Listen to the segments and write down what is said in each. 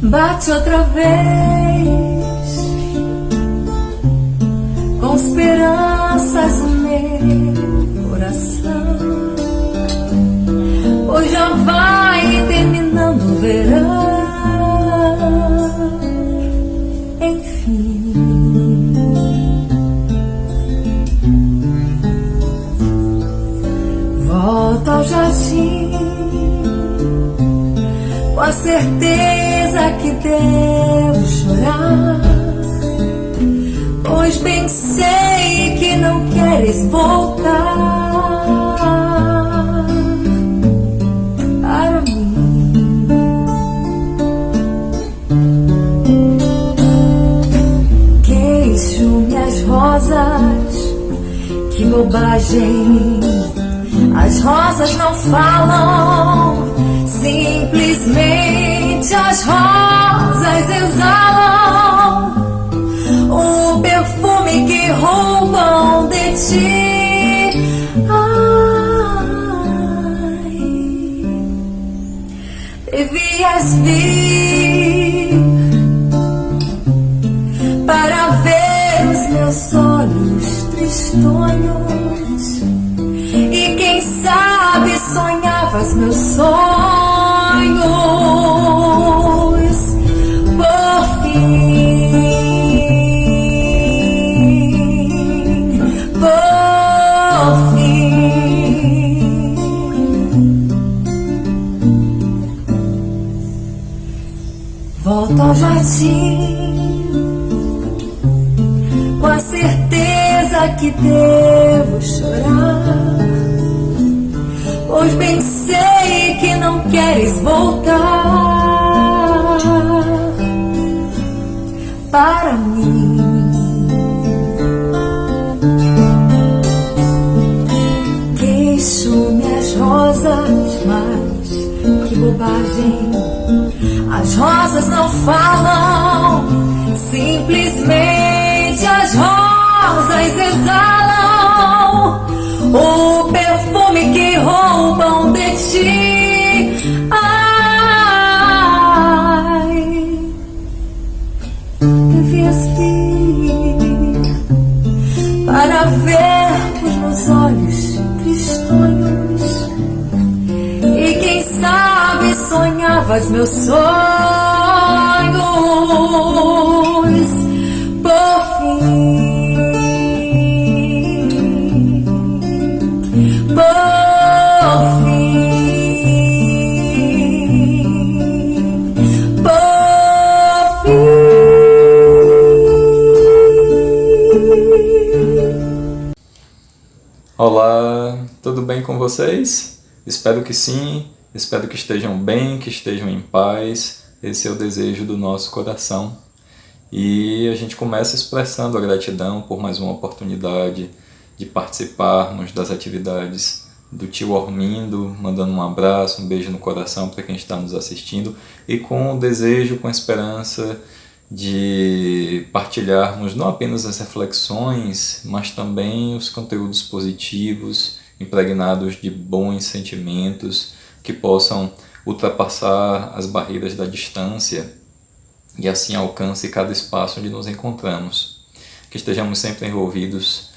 Bate outra vez, com esperanças no meu coração, pois já vai terminando o verão. Enfim, volto ao jardim com a certeza que devo chorar, pois bem sei que não queres voltar para mim. Queixo-me as rosas, que bobagem, as rosas não falam, simplesmente as rosas exalam o perfume que roubam de ti. Ai, devias vir para ver os meus olhos tristonhos, e quem sabe sonhavas meus sonhos por fim, por fim. Volto ao jardim com a certeza que devo chorar, pois bem sei que não queres voltar para mim. Queixo-me as rosas, mas que bobagem, as rosas não falam, simplesmente as rosas exalam o perfume que roubam de ti. Ai, devias vir para ver os meus olhos tristonhos, e quem sabe sonhavas meus sonhos por fim. Olá, tudo bem com vocês? Espero que sim, espero que estejam bem, que estejam em paz. Esse é o desejo do nosso coração. E a gente começa expressando a gratidão por mais uma oportunidade de participarmos das atividades do Tio Armindo, mandando um abraço, um beijo no coração para quem está nos assistindo, e com o desejo, com a esperança de partilharmos não apenas as reflexões, mas também os conteúdos positivos, impregnados de bons sentimentos, que possam ultrapassar as barreiras da distância e assim alcance cada espaço onde nos encontramos. Que estejamos sempre envolvidos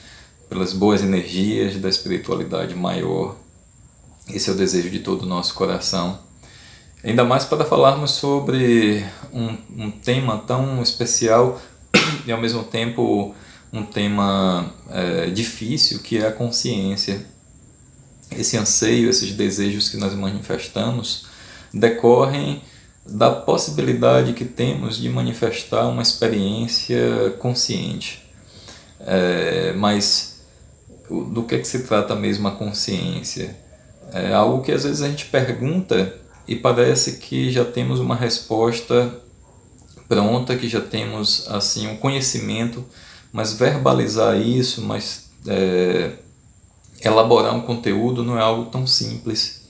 pelas boas energias da espiritualidade maior. Esse é o desejo de todo o nosso coração. Ainda mais para falarmos sobre um tema tão especial e ao mesmo tempo um tema difícil, que é a consciência. Esse anseio, esses desejos que nós manifestamos decorrem da possibilidade que temos de manifestar uma experiência consciente. Mas do que se trata mesmo a consciência? É algo que às vezes a gente pergunta e parece que já temos uma resposta pronta, que já temos assim um conhecimento, mas verbalizar isso, elaborar um conteúdo não é algo tão simples.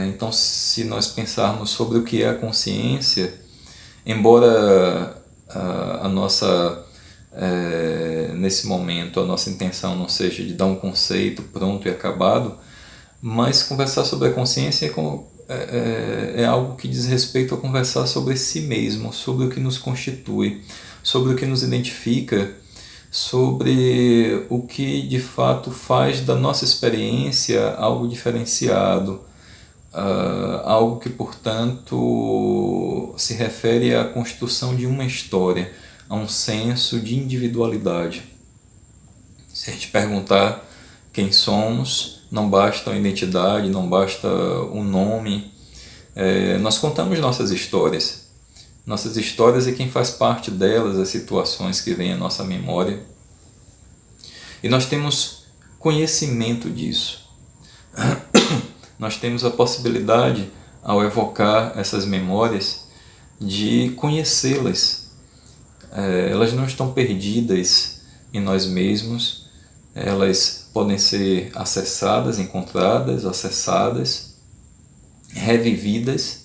Então, se nós pensarmos sobre o que é a consciência, embora a nossa nesse momento a nossa intenção não seja de dar um conceito pronto e acabado, mas conversar sobre a consciência é algo que diz respeito a conversar sobre si mesmo, sobre o que nos constitui, sobre o que nos identifica, sobre o que de fato faz da nossa experiência algo diferenciado, algo que, portanto, se refere à construção de uma história, a um senso de individualidade. Se a gente perguntar quem somos, não basta a identidade, não basta o nome. Nós contamos nossas histórias. Nossas histórias e quem faz parte delas, as situações que vêm à nossa memória. E nós temos conhecimento disso. Nós temos a possibilidade, ao evocar essas memórias, de conhecê-las. Elas não estão perdidas em nós mesmos, elas podem ser acessadas, encontradas, acessadas, revividas,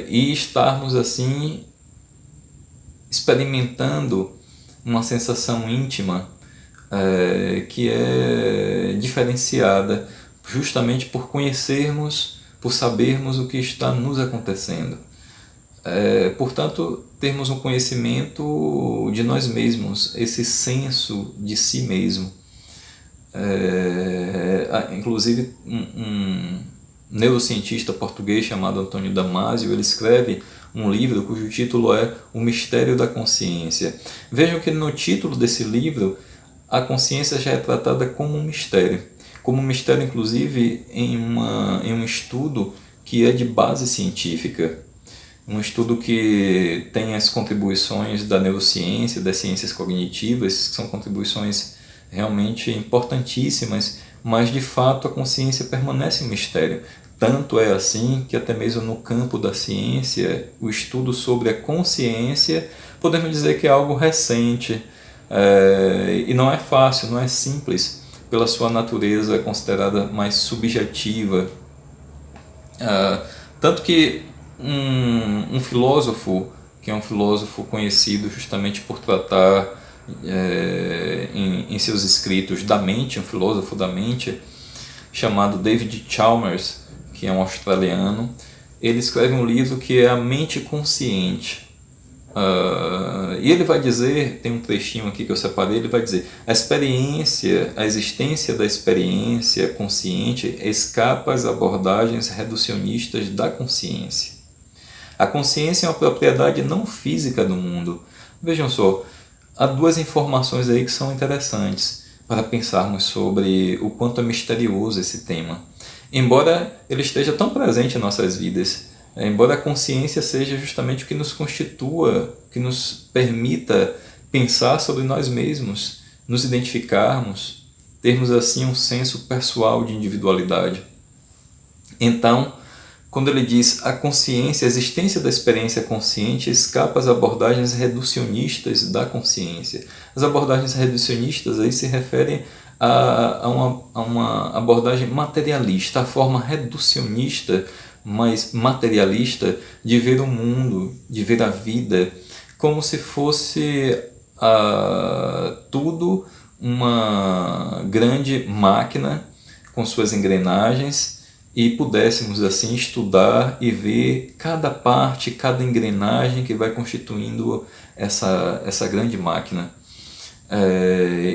e estarmos assim experimentando uma sensação íntima que é diferenciada justamente por conhecermos, por sabermos o que está nos acontecendo. Portanto, termos um conhecimento de nós mesmos, esse senso de si mesmo. Inclusive, um neurocientista português chamado Antônio Damasio, ele escreve um livro cujo título é O Mistério da Consciência. Vejam que no título desse livro, a consciência já é tratada como um mistério, inclusive em um estudo que é de base científica, um estudo que tem as contribuições da neurociência, das ciências cognitivas, que são contribuições realmente importantíssimas, mas de fato a consciência permanece um mistério. Tanto é assim que até mesmo no campo da ciência, o estudo sobre a consciência, podemos dizer que é algo recente, e não é fácil, não é simples, pela sua natureza considerada mais subjetiva. Tanto que um filósofo, que é um filósofo conhecido justamente por tratar em seus escritos da mente, um filósofo da mente, chamado David Chalmers, que é um australiano, ele escreve um livro que é A Mente Consciente. E ele vai dizer, tem um trechinho aqui que eu separei, ele vai dizer: a existência da experiência consciente escapa às abordagens reducionistas da consciência. A consciência é uma propriedade não física do mundo. Vejam só, há duas informações aí que são interessantes para pensarmos sobre o quanto é misterioso esse tema. Embora ele esteja tão presente em nossas vidas, embora a consciência seja justamente o que nos constitua, que nos permita pensar sobre nós mesmos, nos identificarmos, termos assim um senso pessoal de individualidade. Então, quando ele diz a consciência, a existência da experiência consciente escapa às abordagens reducionistas da consciência. As abordagens reducionistas aí se referem a uma abordagem materialista, a forma reducionista, mas materialista, de ver o mundo, de ver a vida, como se fosse tudo uma grande máquina com suas engrenagens, e pudéssemos assim estudar e ver cada parte, cada engrenagem que vai constituindo essa grande máquina.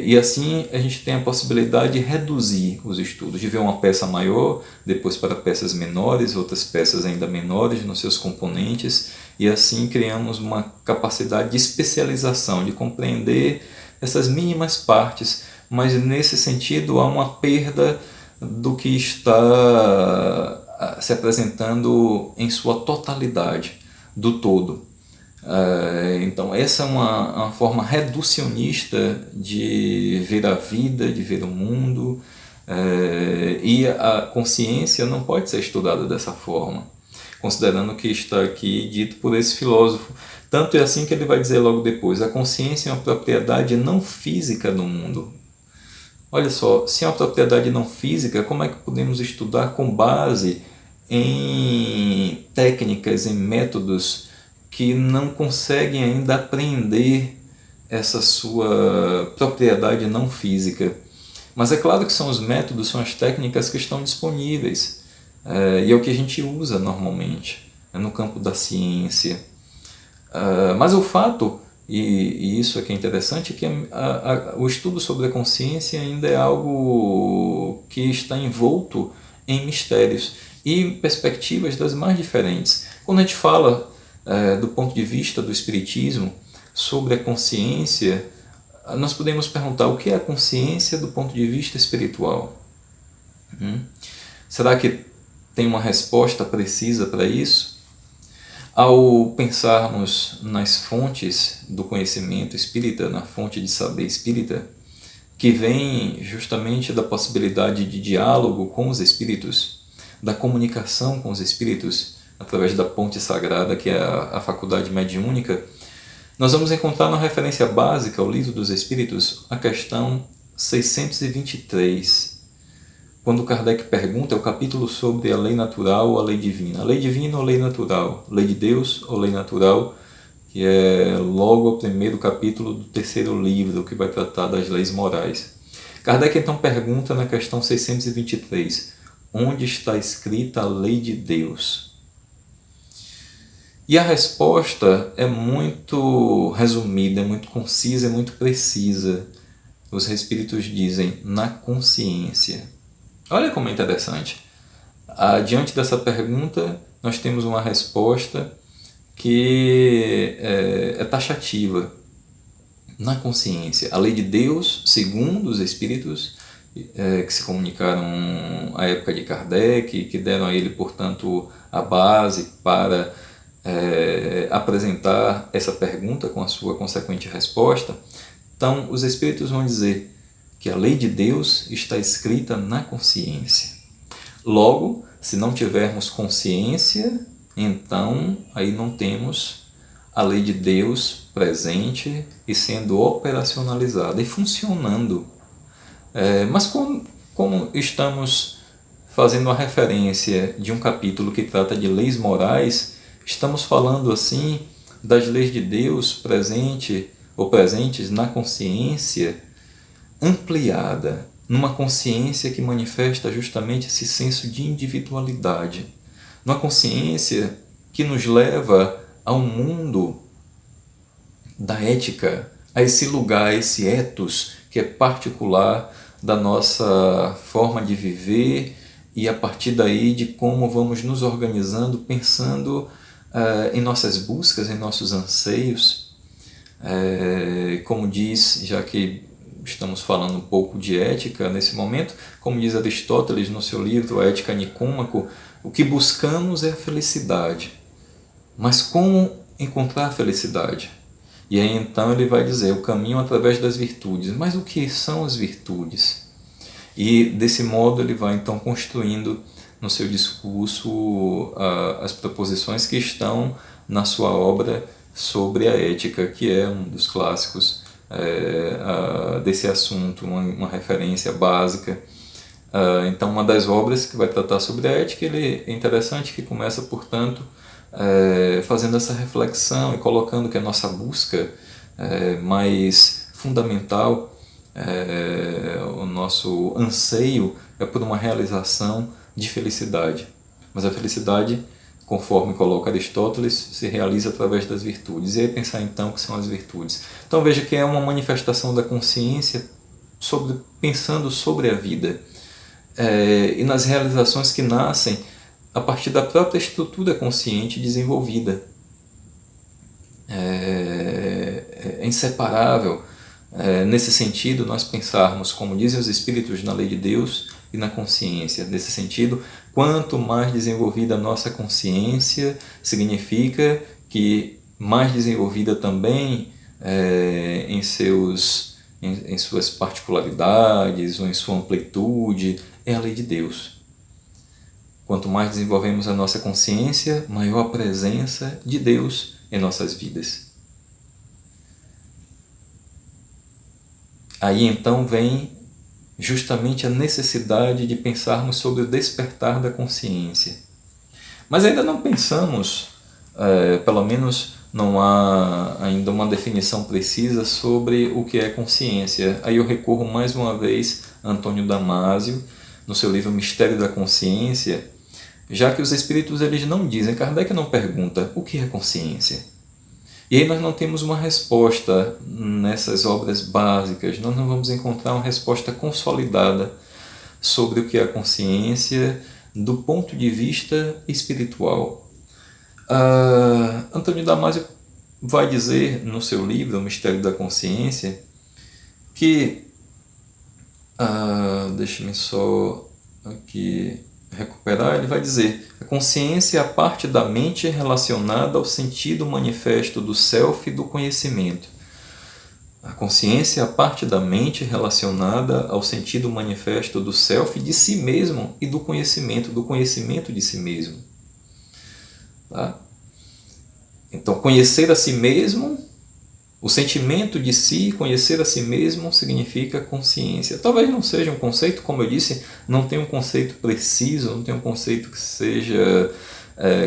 E assim a gente tem a possibilidade de reduzir os estudos, de ver uma peça maior, depois para peças menores, outras peças ainda menores nos seus componentes, e assim criamos uma capacidade de especialização, de compreender essas mínimas partes, mas nesse sentido há uma perda do que está se apresentando em sua totalidade, do todo. Então essa é uma forma reducionista de ver a vida, de ver o mundo, e a consciência não pode ser estudada dessa forma, considerando o que está aqui dito por esse filósofo. Tanto é assim que ele vai dizer logo depois: a consciência é uma propriedade não física do mundo. Olha só, se é uma propriedade não física, como é que podemos estudar com base em técnicas, em métodos que não conseguem ainda apreender essa sua propriedade não física. Mas é claro que são os métodos, são as técnicas que estão disponíveis, e é o que a gente usa normalmente, no campo da ciência. Mas o fato, e isso é que é interessante, é que o estudo sobre a consciência ainda é algo que está envolto em mistérios e perspectivas das mais diferentes. Quando a gente fala do ponto de vista do Espiritismo sobre a consciência, nós podemos perguntar o que é a consciência do ponto de vista espiritual. Será que tem uma resposta precisa para isso? Ao pensarmos nas fontes do conhecimento espírita, na fonte de saber espírita, que vem justamente da possibilidade de diálogo com os espíritos, da comunicação com os espíritos, através da ponte sagrada, que é a faculdade mediúnica, nós vamos encontrar na referência básica ao Livro dos Espíritos a questão 623, quando Kardec pergunta, é o capítulo sobre a lei natural ou a lei divina. A lei divina ou lei natural? Lei de Deus ou lei natural? Que é logo o primeiro capítulo do terceiro livro, que vai tratar das leis morais. Kardec então pergunta na questão 623, onde está escrita a lei de Deus? E a resposta é muito resumida, é muito concisa, é muito precisa. Os espíritos dizem, na consciência. Olha como é interessante. Diante dessa pergunta, nós temos uma resposta que é taxativa. Na consciência. A lei de Deus, segundo os espíritos que se comunicaram à época de Kardec, que deram a ele, portanto, a base para apresentar essa pergunta com a sua consequente resposta. Então, os espíritos vão dizer que a lei de Deus está escrita na consciência. Logo, se não tivermos consciência, então aí não temos a lei de Deus presente e sendo operacionalizada e funcionando. Mas como estamos fazendo a referência de um capítulo que trata de leis morais, estamos falando assim das leis de Deus presentes na consciência ampliada, numa consciência que manifesta justamente esse senso de individualidade, numa consciência que nos leva ao mundo da ética, a esse lugar, a esse ethos que é particular da nossa forma de viver e a partir daí de como vamos nos organizando, pensando em nossas buscas, em nossos anseios. Como diz, já que estamos falando um pouco de ética nesse momento, como diz Aristóteles no seu livro A Ética Nicômaco, o que buscamos é a felicidade. Mas como encontrar a felicidade? E aí então ele vai dizer o caminho através das virtudes. Mas o que são as virtudes? E desse modo ele vai então construindo no seu discurso as proposições que estão na sua obra sobre a ética, que é um dos clássicos desse assunto, uma referência básica. Então, uma das obras que vai tratar sobre a ética, ele é interessante que começa, portanto, fazendo essa reflexão e colocando que a nossa busca mais fundamental, o nosso anseio é por uma realização de felicidade. Mas a felicidade, conforme coloca Aristóteles, se realiza através das virtudes. E aí pensar então que são as virtudes. Então veja que é uma manifestação da consciência pensando sobre a vida e nas realizações que nascem a partir da própria estrutura consciente desenvolvida. É inseparável. Nesse sentido, nós pensarmos, como dizem os espíritos, na lei de Deus e na consciência. Nesse sentido, quanto mais desenvolvida a nossa consciência, significa que mais desenvolvida também em suas particularidades ou em sua amplitude, é a lei de Deus. Quanto mais desenvolvemos a nossa consciência, maior a presença de Deus em nossas vidas. Aí então vem justamente a necessidade de pensarmos sobre o despertar da consciência. Mas ainda não pensamos, pelo menos não há ainda uma definição precisa sobre o que é consciência. Aí eu recorro mais uma vez a Antônio Damasio, no seu livro Mistério da Consciência, já que os espíritos eles não dizem, Kardec não pergunta o que é consciência. E aí nós não temos uma resposta nessas obras básicas, nós não vamos encontrar uma resposta consolidada sobre o que é a consciência do ponto de vista espiritual. Antônio Damasio vai dizer no seu livro, O Mistério da Consciência, que, deixe-me só aqui recuperar, ele vai dizer: a consciência é a parte da mente relacionada ao sentido manifesto do self e do conhecimento. A consciência é a parte da mente relacionada ao sentido manifesto do self, de si mesmo e do conhecimento de si mesmo. Tá? Então, conhecer a si mesmo, o sentimento de si, conhecer a si mesmo, significa consciência. Talvez não seja um conceito, como eu disse, não tem um conceito preciso, não tem um conceito que seja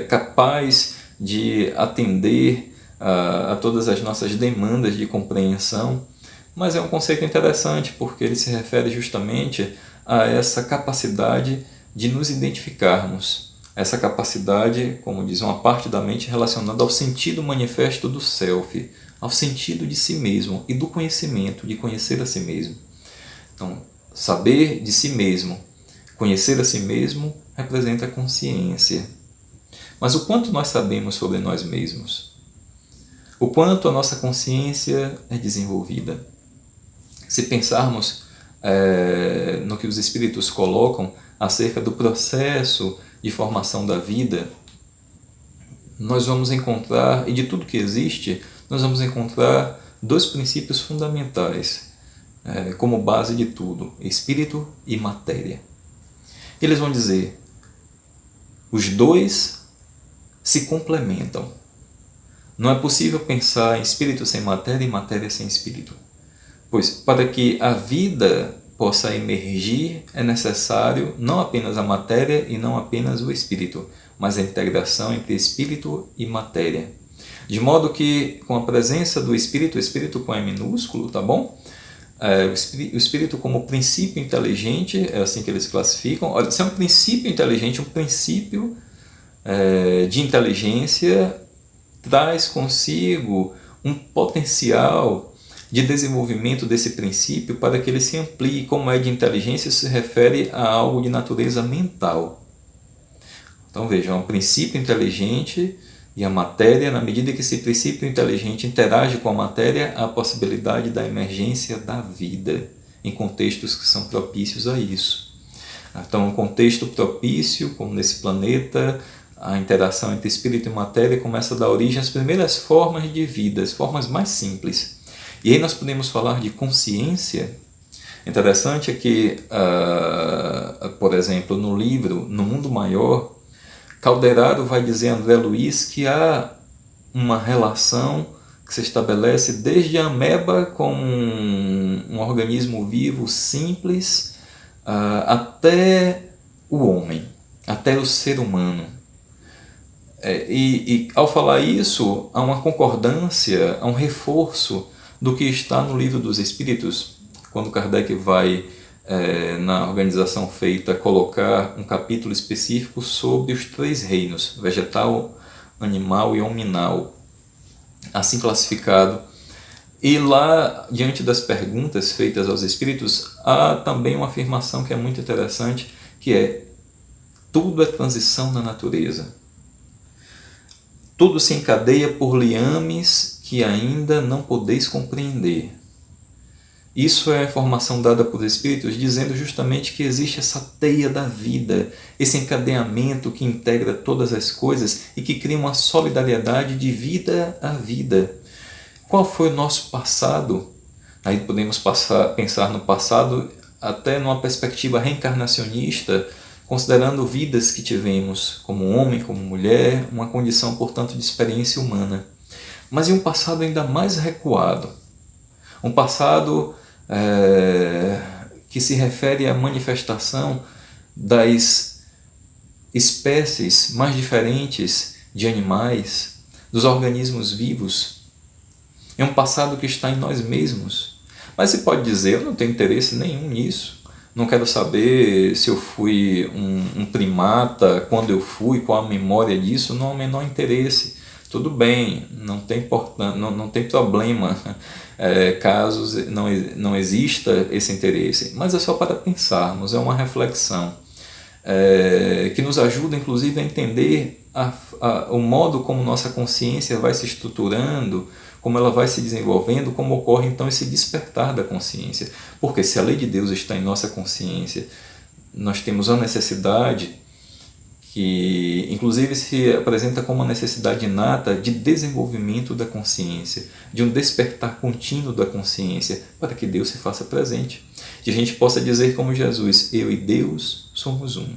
capaz de atender a todas as nossas demandas de compreensão, mas é um conceito interessante porque ele se refere justamente a essa capacidade de nos identificarmos. Essa capacidade, como diz, uma parte da mente relacionada ao sentido manifesto do self, ao sentido de si mesmo e do conhecimento, de conhecer a si mesmo. Então, saber de si mesmo, conhecer a si mesmo, representa a consciência. Mas o quanto nós sabemos sobre nós mesmos? O quanto a nossa consciência é desenvolvida? Se pensarmos no que os espíritos colocam acerca do processo de formação da vida, nós vamos encontrar, e de tudo que existe, nós vamos encontrar dois princípios fundamentais como base de tudo: espírito e matéria. Eles vão dizer, os dois se complementam. Não é possível pensar em espírito sem matéria e matéria sem espírito. Pois, para que a vida possa emergir, é necessário não apenas a matéria e não apenas o espírito, mas a integração entre espírito e matéria. De modo que, com a presença do espírito, o espírito com E minúsculo, tá bom? O espírito como princípio inteligente, é assim que eles classificam. Olha, se é um princípio inteligente, um princípio de inteligência, traz consigo um potencial de desenvolvimento desse princípio para que ele se amplie. Como é de inteligência, se refere a algo de natureza mental. Então vejam, é um princípio inteligente e a matéria, na medida que esse princípio inteligente interage com a matéria, há a possibilidade da emergência da vida em contextos que são propícios a isso. Então, um contexto propício, como nesse planeta, a interação entre espírito e matéria começa a dar origem às primeiras formas de vida, as formas mais simples. E aí nós podemos falar de consciência. Interessante é que, por exemplo, no livro No Mundo Maior, Calderaro vai dizer a André Luiz que há uma relação que se estabelece desde a ameba como um organismo vivo simples até o homem, até o ser humano. E ao falar isso, há uma concordância, há um reforço do que está no Livro dos Espíritos, quando Kardec vai, na organização feita, colocar um capítulo específico sobre os três reinos, vegetal, animal e hominal, assim classificado. E lá, diante das perguntas feitas aos espíritos, há também uma afirmação que é muito interessante, que é: tudo é transição na natureza. Tudo se encadeia por liames que ainda não podeis compreender. Isso é a informação dada por espíritos, dizendo justamente que existe essa teia da vida, esse encadeamento que integra todas as coisas e que cria uma solidariedade de vida a vida. Qual foi o nosso passado? Aí podemos pensar no passado até numa perspectiva reencarnacionista, considerando vidas que tivemos como homem, como mulher, uma condição, portanto, de experiência humana. Mas em um passado ainda mais recuado, um passado que se refere à manifestação das espécies mais diferentes de animais, dos organismos vivos. É um passado que está em nós mesmos. Mas você pode dizer, eu não tenho interesse nenhum nisso. Não quero saber se eu fui um primata, quando eu fui, qual a memória disso, não há o menor interesse. Tudo bem, não tem problema caso não exista esse interesse. Mas é só para pensarmos, é uma reflexão que nos ajuda inclusive a entender o modo como nossa consciência vai se estruturando, como ela vai se desenvolvendo, como ocorre então esse despertar da consciência. Porque se a lei de Deus está em nossa consciência, nós temos a necessidade, que inclusive se apresenta como uma necessidade inata de desenvolvimento da consciência, de um despertar contínuo da consciência, para que Deus se faça presente. Que a gente possa dizer como Jesus, eu e Deus somos um.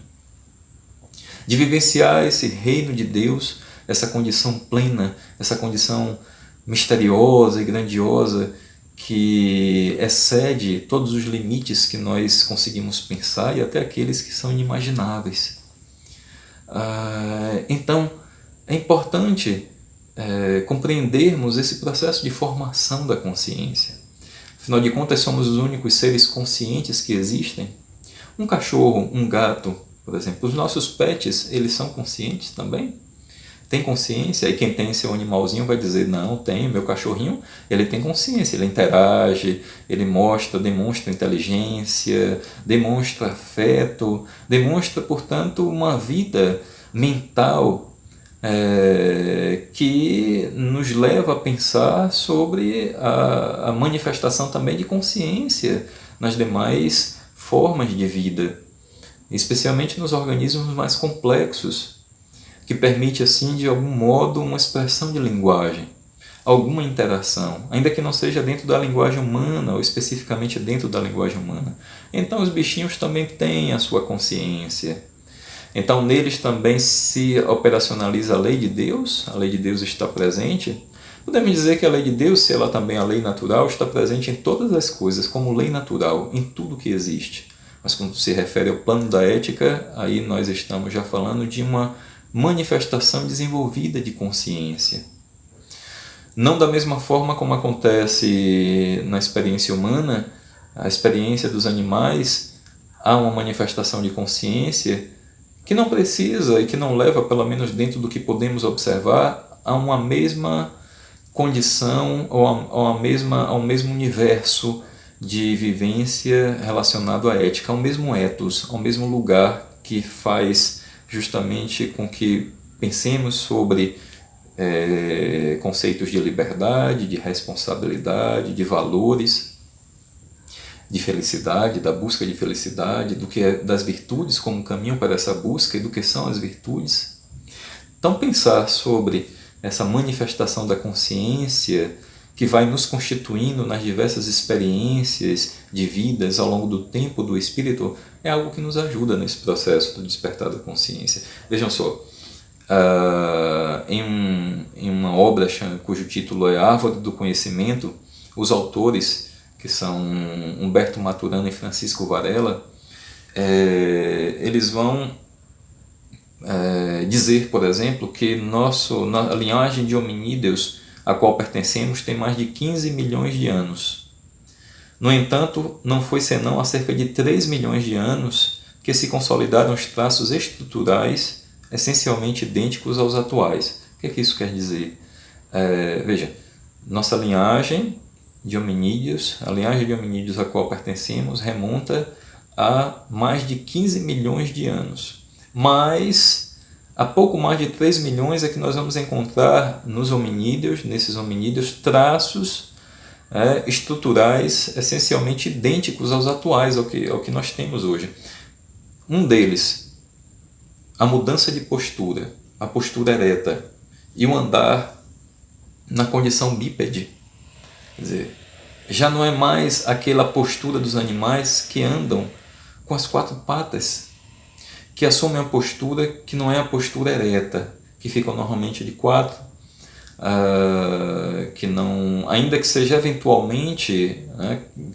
De vivenciar esse reino de Deus, essa condição plena, essa condição misteriosa e grandiosa que excede todos os limites que nós conseguimos pensar e até aqueles que são inimagináveis. Então, é importante compreendermos esse processo de formação da consciência. Afinal de contas, somos os únicos seres conscientes que existem. Um cachorro, um gato, por exemplo, os nossos pets, eles são conscientes também? Tem consciência? E quem tem seu animalzinho vai dizer, não, tem, meu cachorrinho, ele tem consciência, ele interage, ele demonstra inteligência, demonstra afeto, demonstra, portanto, uma vida mental que nos leva a pensar sobre a manifestação também de consciência nas demais formas de vida, especialmente nos organismos mais complexos, que permite, assim, de algum modo, uma expressão de linguagem, alguma interação, ainda que não seja dentro da linguagem humana, ou especificamente dentro da linguagem humana. Então, os bichinhos também têm a sua consciência. Então, neles também se operacionaliza a lei de Deus está presente. Podemos dizer que a lei de Deus, se ela também é a lei natural, está presente em todas as coisas, como lei natural, em tudo que existe. Mas quando se refere ao plano da ética, aí nós estamos já falando de uma manifestação desenvolvida de consciência. Não da mesma forma como acontece na experiência humana, a experiência dos animais, há uma manifestação de consciência que não precisa e que não leva, pelo menos dentro do que podemos observar, a uma mesma condição ou ao mesmo universo de vivência relacionado à ética, ao mesmo ethos, ao mesmo lugar que faz justamente com que pensemos sobre conceitos de liberdade, de responsabilidade, de valores, de felicidade, da busca de felicidade, do que das virtudes como caminho para essa busca e do que são as virtudes. Então, pensar sobre essa manifestação da consciência que vai nos constituindo nas diversas experiências de vidas ao longo do tempo do espírito, é algo que nos ajuda nesse processo do despertar da consciência. Vejam só, em uma obra cujo título é Árvore do Conhecimento, os autores, que são Humberto Maturana e Francisco Varela, eles vão dizer, por exemplo, que a linhagem de hominídeos a qual pertencemos tem mais de 15 milhões de anos. No entanto, não foi senão há cerca de 3 milhões de anos que se consolidaram os traços estruturais essencialmente idênticos aos atuais. O que isso quer dizer? Veja, nossa linhagem de hominídeos, a linhagem de hominídeos a qual pertencemos, remonta a mais de 15 milhões de anos. Mas há pouco mais de 3 milhões é que nós vamos encontrar nesses hominídeos, traços estruturais essencialmente idênticos aos atuais, ao que nós temos hoje. Um deles, a mudança de postura, a postura ereta e o andar na condição bípede. Quer dizer, já não é mais aquela postura dos animais que andam com as 4 patas, que assumem a postura que não é a postura ereta, que ficam normalmente de 4, que não, ainda que seja eventualmente,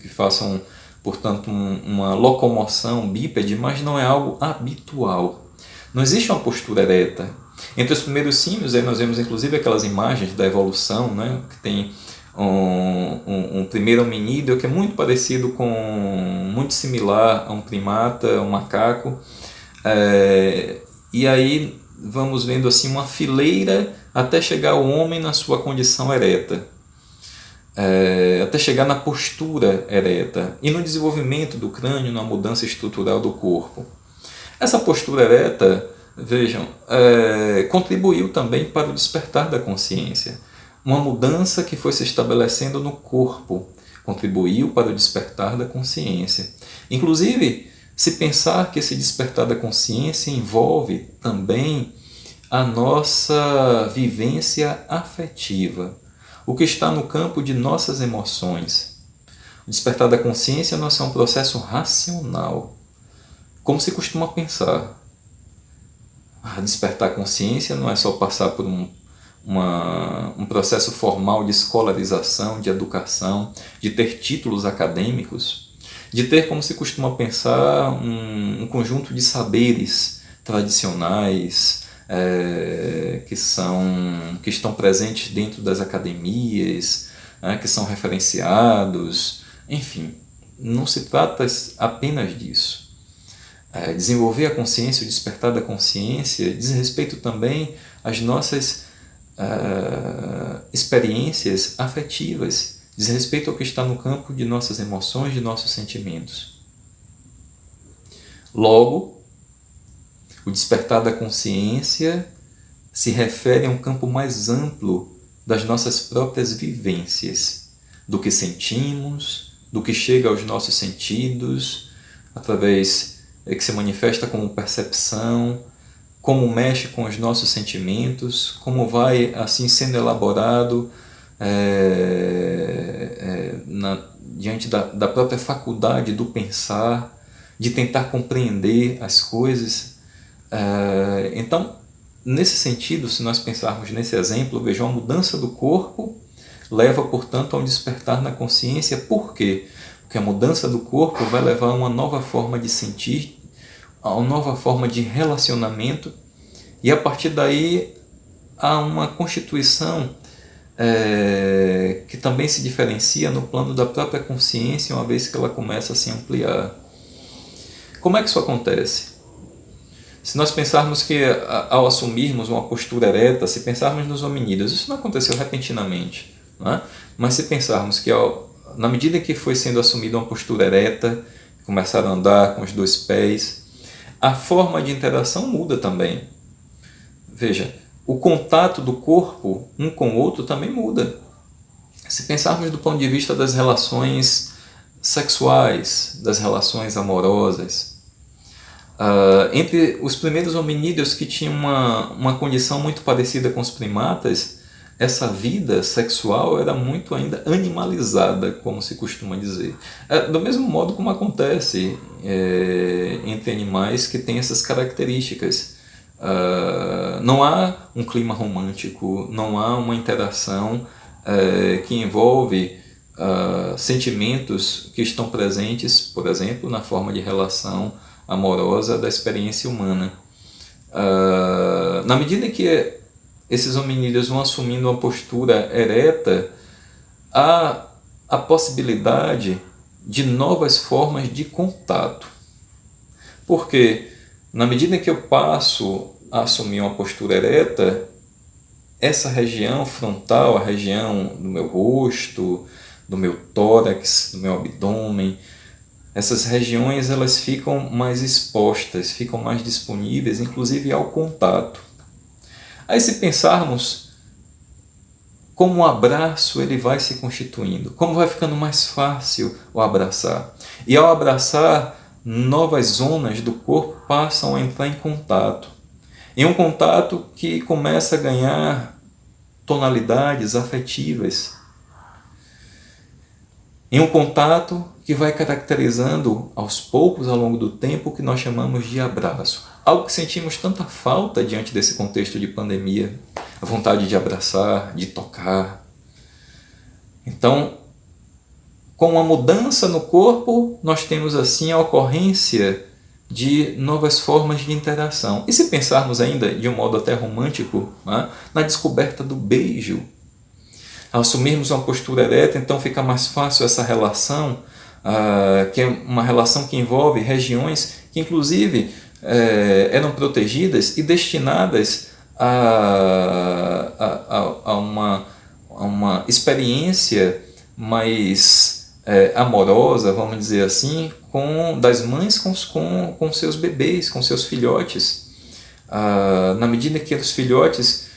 que façam, portanto, uma locomoção bípede, mas não é algo habitual. Não existe uma postura ereta. Entre os primeiros símios, aí nós vemos inclusive aquelas imagens da evolução, né, que tem um primeiro hominídeo que é muito parecido com, muito similar a um primata, um macaco, e aí vamos vendo assim uma fileira até chegar ao homem na sua condição ereta, até chegar na postura ereta e no desenvolvimento do crânio, na mudança estrutural do corpo. Essa postura ereta, vejam, contribuiu também para o despertar da consciência. Uma mudança que foi se estabelecendo no corpo contribuiu para o despertar da consciência. Inclusive, se pensar que esse despertar da consciência envolve também a nossa vivência afetiva, o que está no campo de nossas emoções. O despertar da consciência não é um processo racional, como se costuma pensar. Despertar a consciência não é só passar por um processo formal de escolarização, de educação, de ter títulos acadêmicos, de ter, como se costuma pensar, um conjunto de saberes tradicionais que estão presentes dentro das academias, que são referenciados, enfim, não se trata apenas disso. Desenvolver a consciência, o despertar da consciência, diz respeito também às nossas experiências afetivas, diz respeito ao que está no campo de nossas emoções, de nossos sentimentos. Logo, o despertar da consciência se refere a um campo mais amplo das nossas próprias vivências, do que sentimos, do que chega aos nossos sentidos, através que se manifesta como percepção, como mexe com os nossos sentimentos, como vai assim sendo elaborado diante da própria faculdade do pensar, de tentar compreender as coisas. Então, nesse sentido, se nós pensarmos nesse exemplo, vejam, a mudança do corpo leva, portanto, a um despertar na consciência. Por quê? Porque a mudança do corpo vai levar a uma nova forma de sentir, a uma nova forma de relacionamento, e a partir daí há uma constituição que também se diferencia no plano da própria consciência, uma vez que ela começa a se ampliar. Como é que isso acontece? Se nós pensarmos que ao assumirmos uma postura ereta, se pensarmos nos hominídeos, isso não aconteceu repentinamente, não é? Mas se pensarmos que na medida que foi sendo assumida uma postura ereta, começaram a andar com os dois pés, a forma de interação muda também. Veja, o contato do corpo um com o outro também muda. Se pensarmos do ponto de vista das relações sexuais, das relações amorosas, entre os primeiros hominídeos que tinham uma condição muito parecida com os primatas, essa vida sexual era muito ainda animalizada, como se costuma dizer. Do mesmo modo como acontece entre animais que têm essas características. Não há um clima romântico, não há uma interação que envolve sentimentos que estão presentes, por exemplo, na forma de relação amorosa da experiência humana. Na medida que esses hominídeos vão assumindo uma postura ereta, há a possibilidade de novas formas de contato. Porque, na medida que eu passo a assumir uma postura ereta, essa região frontal, a região do meu rosto, do meu tórax, do meu abdômen, essas regiões elas ficam mais expostas, ficam mais disponíveis, inclusive ao contato. Aí se pensarmos como o abraço ele vai se constituindo, como vai ficando mais fácil o abraçar. E ao abraçar, novas zonas do corpo passam a entrar em contato. Em um contato que começa a ganhar tonalidades afetivas. Em um contato que vai caracterizando aos poucos, ao longo do tempo, o que nós chamamos de abraço. Algo que sentimos tanta falta diante desse contexto de pandemia. A vontade de abraçar, de tocar. Então, com uma mudança no corpo, nós temos assim a ocorrência de novas formas de interação. E se pensarmos ainda de um modo até romântico, né, na descoberta do beijo, ao assumirmos uma postura ereta, então fica mais fácil essa relação, que é uma relação que envolve regiões que inclusive eram protegidas e destinadas a uma experiência mais amorosa, vamos dizer assim, das mães com seus bebês, com seus filhotes. Na medida que os filhotes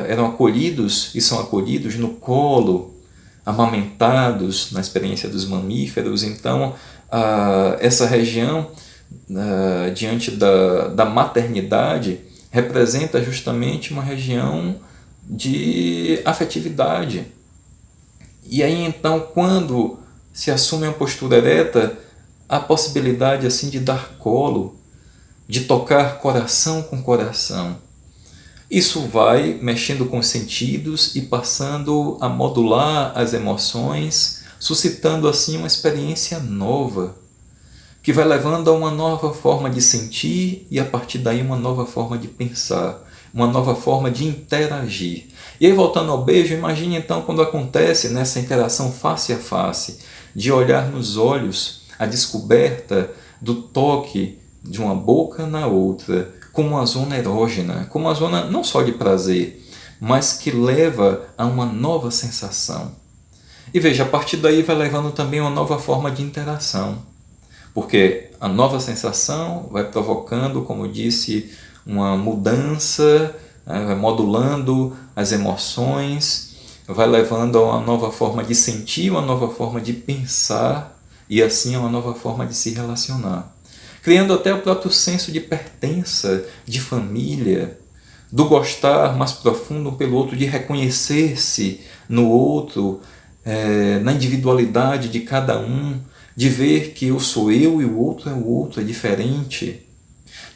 eram acolhidos e são acolhidos no colo, amamentados na experiência dos mamíferos, então essa região diante da maternidade representa justamente uma região de afetividade. E aí então, quando se assume uma postura ereta, a possibilidade assim de dar colo, de tocar coração com coração. Isso vai mexendo com os sentidos e passando a modular as emoções, suscitando assim uma experiência nova, que vai levando a uma nova forma de sentir e a partir daí uma nova forma de pensar, uma nova forma de interagir. E aí, voltando ao beijo, imagine então quando acontece nessa interação face a face, de olhar nos olhos, a descoberta do toque de uma boca na outra, como uma zona erógena, como uma zona não só de prazer, mas que leva a uma nova sensação. E veja, a partir daí vai levando também uma nova forma de interação, porque a nova sensação vai provocando, como disse, uma mudança, vai modulando as emoções, vai levando a uma nova forma de sentir, uma nova forma de pensar e assim a uma nova forma de se relacionar. Criando até o próprio senso de pertença, de família, do gostar mais profundo pelo outro, de reconhecer-se no outro, na individualidade de cada um, de ver que eu sou eu e o outro, é diferente.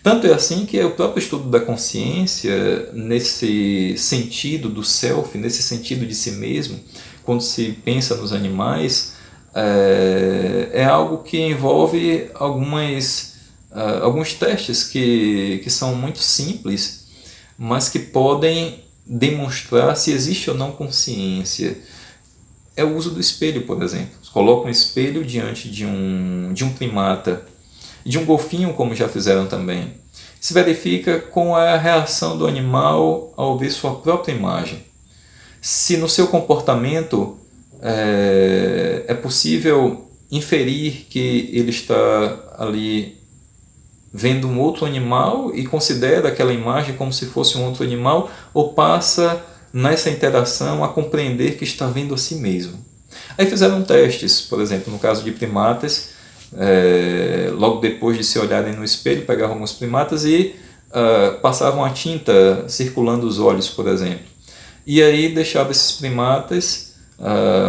Tanto é assim que o próprio estudo da consciência, nesse sentido do self, nesse sentido de si mesmo, quando se pensa nos animais, é algo que envolve alguns testes que são muito simples, mas que podem demonstrar se existe ou não consciência. É o uso do espelho, por exemplo. Você coloca um espelho diante de um primata, de um golfinho, como já fizeram também. Se verifica com a reação do animal ao ver sua própria imagem. Se no seu comportamento é possível inferir que ele está ali vendo um outro animal e considera aquela imagem como se fosse um outro animal, ou passa nessa interação a compreender que está vendo a si mesmo. Aí fizeram testes, por exemplo, no caso de primatas, logo depois de se olharem no espelho, pegavam alguns primatas e passavam a tinta circulando os olhos, por exemplo. E aí deixavam esses primatas,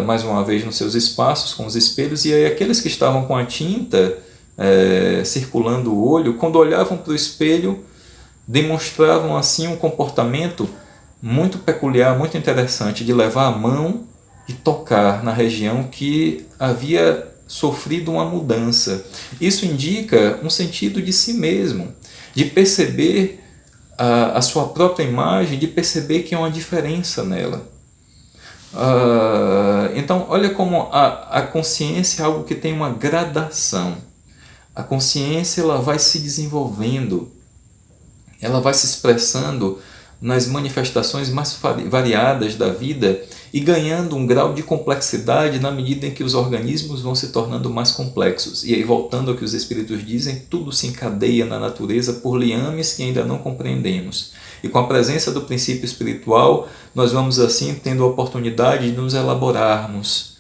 mais uma vez, nos seus espaços com os espelhos, e aí aqueles que estavam com a tinta circulando o olho, quando olhavam para o espelho, demonstravam assim um comportamento muito peculiar, muito interessante, de levar a mão e tocar na região que havia sofrido uma mudança. Isso indica um sentido de si mesmo, de perceber a sua própria imagem, de perceber que há uma diferença nela. Então, olha como a consciência é algo que tem uma gradação. A consciência ela vai se desenvolvendo, ela vai se expressando nas manifestações mais variadas da vida e ganhando um grau de complexidade na medida em que os organismos vão se tornando mais complexos. E aí, voltando ao que os espíritos dizem, tudo se encadeia na natureza por liames que ainda não compreendemos. E com a presença do princípio espiritual, nós vamos assim tendo a oportunidade de nos elaborarmos,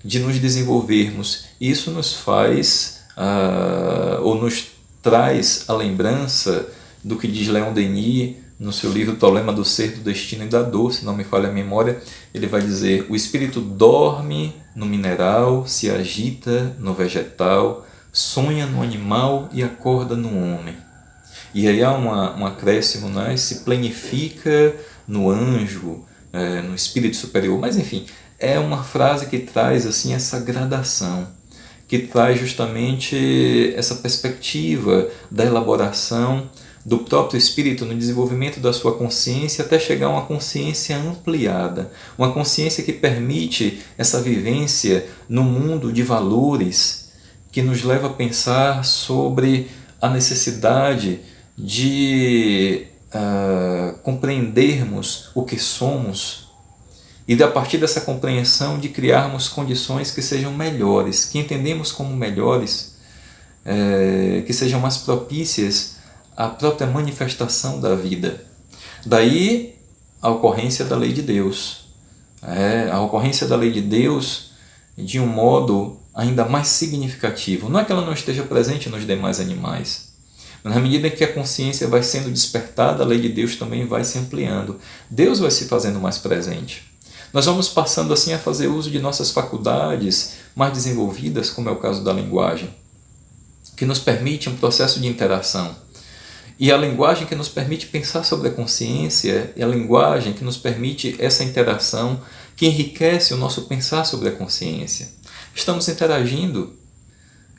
de nos desenvolvermos. Isso nos faz, ou nos traz a lembrança do que diz Leon Denis no seu livro O Problema do Ser, do Destino e da Dor, se não me falha a memória. Ele vai dizer: o espírito dorme no mineral, se agita no vegetal, sonha no animal e acorda no homem. E aí há um acréscimo, né? Se planifica no anjo, no espírito superior. Mas enfim, é uma frase que traz assim essa gradação, que traz justamente essa perspectiva da elaboração do próprio espírito no desenvolvimento da sua consciência até chegar a uma consciência ampliada, uma consciência que permite essa vivência no mundo de valores, que nos leva a pensar sobre a necessidade de compreendermos o que somos e, a partir dessa compreensão, de criarmos condições que sejam melhores, que entendemos como melhores, que sejam mais propícias à própria manifestação da vida. Daí a ocorrência da lei de Deus. A ocorrência da lei de Deus de um modo ainda mais significativo. Não é que ela não esteja presente nos demais animais, mas na medida em que a consciência vai sendo despertada, a lei de Deus também vai se ampliando. Deus vai se fazendo mais presente. Nós vamos passando assim a fazer uso de nossas faculdades mais desenvolvidas, como é o caso da linguagem, que nos permite um processo de interação. E a linguagem que nos permite pensar sobre a consciência é a linguagem que nos permite essa interação, que enriquece o nosso pensar sobre a consciência. Estamos interagindo,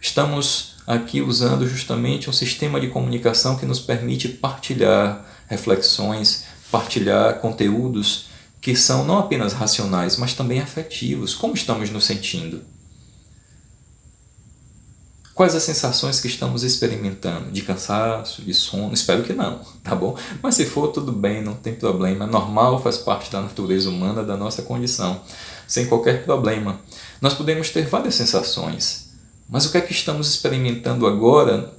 estamos aqui usando justamente um sistema de comunicação que nos permite partilhar reflexões, partilhar conteúdos que são não apenas racionais, mas também afetivos. Como estamos nos sentindo? Quais as sensações que estamos experimentando? De cansaço, de sono? Espero que não, tá bom? Mas se for, tudo bem, não tem problema. É normal, faz parte da natureza humana, da nossa condição, sem qualquer problema. Nós podemos ter várias sensações, mas o que é que estamos experimentando agora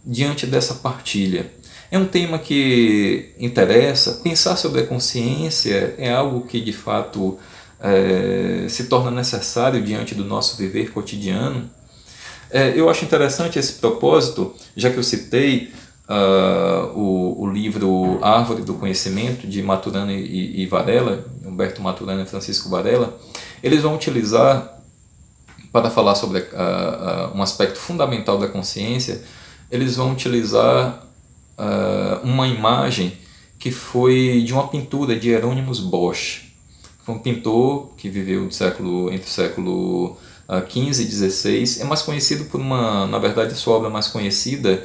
diante dessa partilha? É um tema que interessa. Pensar sobre a consciência é algo que, de fato, se torna necessário diante do nosso viver cotidiano. Eu acho interessante esse propósito, já que eu citei o livro Árvore do Conhecimento, de Maturana e Varela, Humberto Maturana e Francisco Varela. Eles vão utilizar, para falar sobre um aspecto fundamental da consciência, eles vão utilizar uma imagem que foi de uma pintura de Hieronymus Bosch. Foi um pintor que viveu entre o século XV e XVI. É mais conhecido por na verdade, sua obra mais conhecida,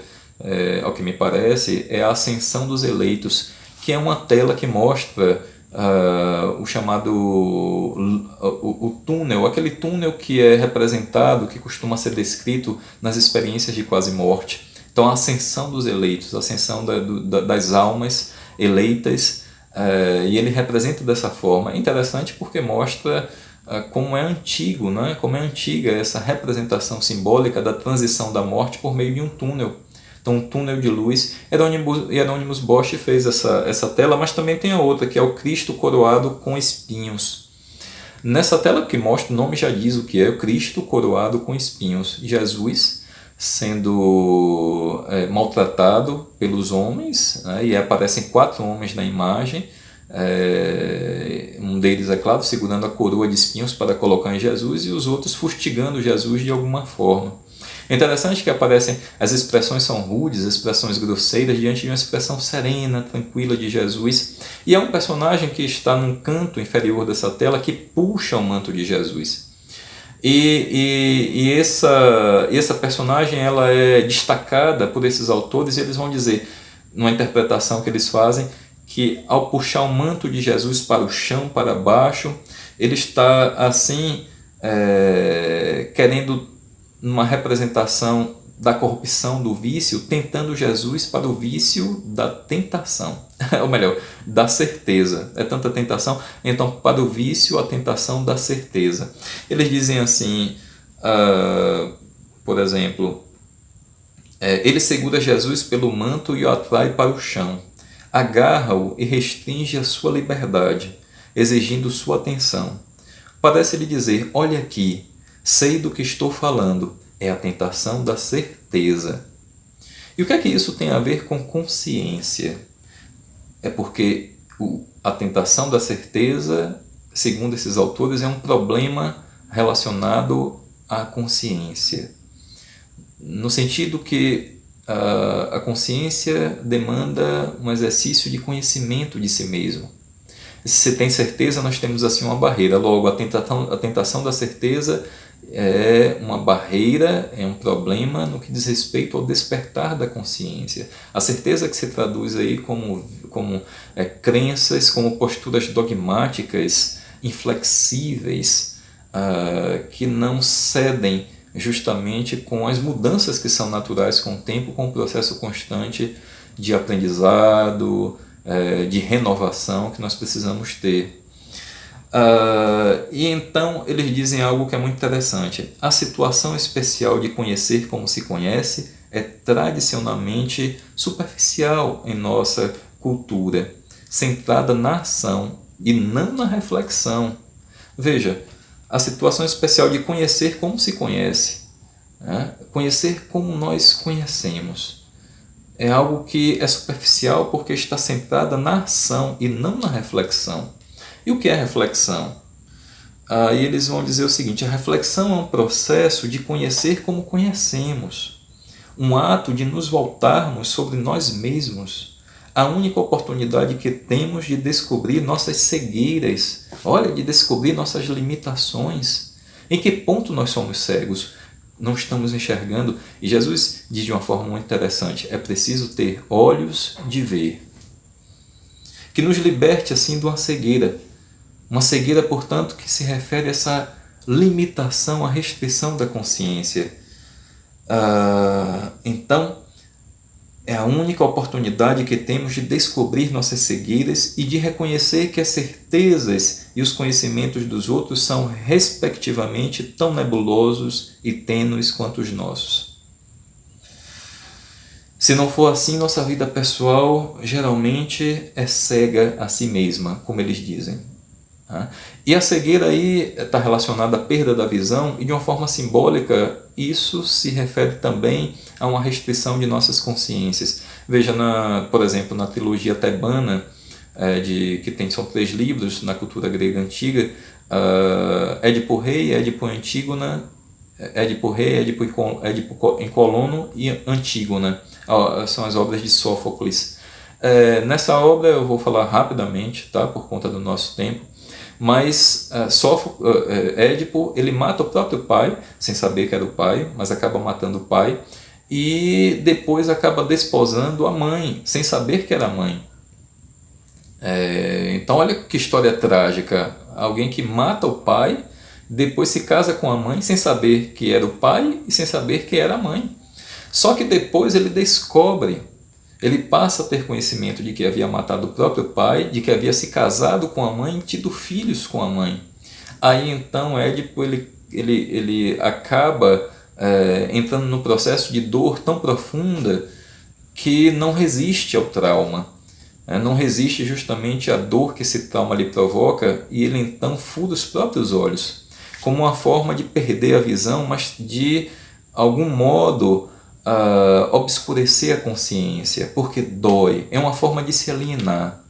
ao que me parece, é A Ascensão dos Eleitos, que é uma tela que mostra o chamado o túnel, aquele túnel que é representado, que costuma ser descrito nas experiências de quase morte. Então, a ascensão dos eleitos, a ascensão das almas eleitas, e ele representa dessa forma. É interessante porque mostra como é antigo, né? Como é antiga essa representação simbólica da transição da morte por meio de um túnel. Então, um túnel de luz. Hieronymus Bosch fez essa tela, mas também tem a outra, que é o Cristo coroado com espinhos. Nessa tela que mostra, o nome já diz o que é, o Cristo coroado com espinhos. Jesus sendo maltratado pelos homens, né? E aparecem 4 homens na imagem. Um deles, é claro, segurando a coroa de espinhos para colocar em Jesus, e os outros fustigando Jesus de alguma forma. É interessante que aparecem, as expressões são rudes, expressões grosseiras, diante de uma expressão serena, tranquila de Jesus. E é um personagem que está num canto inferior dessa tela que puxa o manto de Jesus. E essa personagem ela é destacada por esses autores, e eles vão dizer, numa interpretação que eles fazem, que ao puxar o manto de Jesus para o chão, para baixo, ele está assim querendo, numa representação da corrupção do vício, tentando Jesus para o vício da tentação, ou melhor, da certeza. É tanta tentação, então para o vício, a tentação da certeza. Eles dizem assim, por exemplo, ele segura Jesus pelo manto e o atrai para o chão, agarra-o e restringe a sua liberdade, exigindo sua atenção. Parece-lhe dizer, olha aqui, sei do que estou falando, é a tentação da certeza. E o que é que isso tem a ver com consciência? É porque a tentação da certeza, segundo esses autores, é um problema relacionado à consciência. No sentido que a consciência demanda um exercício de conhecimento de si mesmo. Se tem certeza, nós temos assim uma barreira. Logo, a tentação da certeza é uma barreira, é um problema no que diz respeito ao despertar da consciência. A certeza que se traduz aí como crenças, como posturas dogmáticas, inflexíveis, que não cedem justamente com as mudanças que são naturais com o tempo, com o processo constante de aprendizado, de renovação que nós precisamos ter. E então eles dizem algo que é muito interessante. A situação especial de conhecer como se conhece é tradicionalmente superficial em nossa cultura, centrada na ação e não na reflexão. Veja, a situação especial de conhecer como se conhece, conhecer como nós conhecemos, é algo que é superficial porque está centrada na ação e não na reflexão. E o que é reflexão? Aí eles vão dizer o seguinte: a reflexão é um processo de conhecer como conhecemos, um ato de nos voltarmos sobre nós mesmos, a única oportunidade que temos de descobrir nossas cegueiras, de descobrir nossas limitações. Em que ponto nós somos cegos? Não estamos enxergando. E Jesus diz de uma forma muito interessante: é preciso ter olhos de ver, que nos liberte assim de uma cegueira. Uma cegueira, portanto, que se refere a essa limitação, a restrição da consciência. Então, é a única oportunidade que temos de descobrir nossas cegueiras e de reconhecer que as certezas e os conhecimentos dos outros são, respectivamente, tão nebulosos e tênues quanto os nossos. Se não for assim, nossa vida pessoal geralmente é cega a si mesma, como eles dizem. E a cegueira aí está relacionada à perda da visão, e de uma forma simbólica isso se refere também a uma restrição de nossas consciências. Veja, por exemplo, na trilogia tebana, são 3 livros na cultura grega antiga, Édipo Rei, Édipo Antígona, Édipo Rei, Édipo em Colono e Antígona, são as obras de Sófocles. Nessa obra eu vou falar rapidamente, por conta do nosso tempo. Mas Édipo, ele mata o próprio pai, sem saber que era o pai, mas acaba matando o pai, e depois acaba desposando a mãe, sem saber que era a mãe. Então olha que história trágica, alguém que mata o pai, depois se casa com a mãe, sem saber que era o pai e sem saber que era a mãe. Só que depois ele descobre, ele passa a ter conhecimento de que havia matado o próprio pai, de que havia se casado com a mãe e tido filhos com a mãe. Aí então Édipo ele acaba entrando no processo de dor tão profunda que não resiste ao trauma, não resiste justamente à dor que esse trauma lhe provoca, e ele então fura os próprios olhos, como uma forma de perder a visão, mas de algum modo obscurecer a consciência, porque dói, é uma forma de se alienar.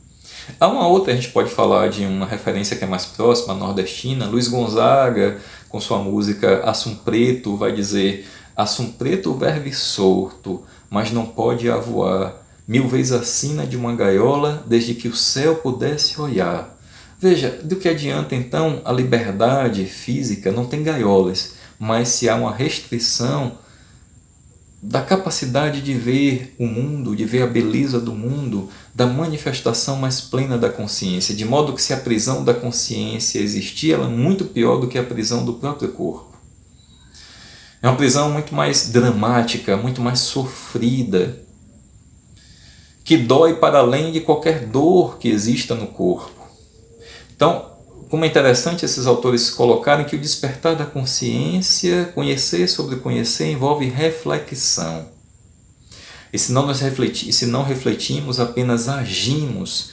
Há uma outra, a gente pode falar de uma referência que é mais próxima, nordestina. Luiz Gonzaga, com sua música Assum Preto, vai dizer: Assum Preto verve solto, mas não pode avoar, 1000 vezes a sina de uma gaiola, desde que o céu pudesse olhar. Veja, do que adianta então a liberdade física? Não tem gaiolas, mas se há uma restrição da capacidade de ver o mundo, de ver a beleza do mundo, da manifestação mais plena da consciência, de modo que se a prisão da consciência existir, ela é muito pior do que a prisão do próprio corpo. É uma prisão muito mais dramática, muito mais sofrida, que dói para além de qualquer dor que exista no corpo. Então, como é interessante esses autores colocarem que o despertar da consciência, conhecer sobre conhecer, envolve reflexão. E se não refletimos, apenas agimos,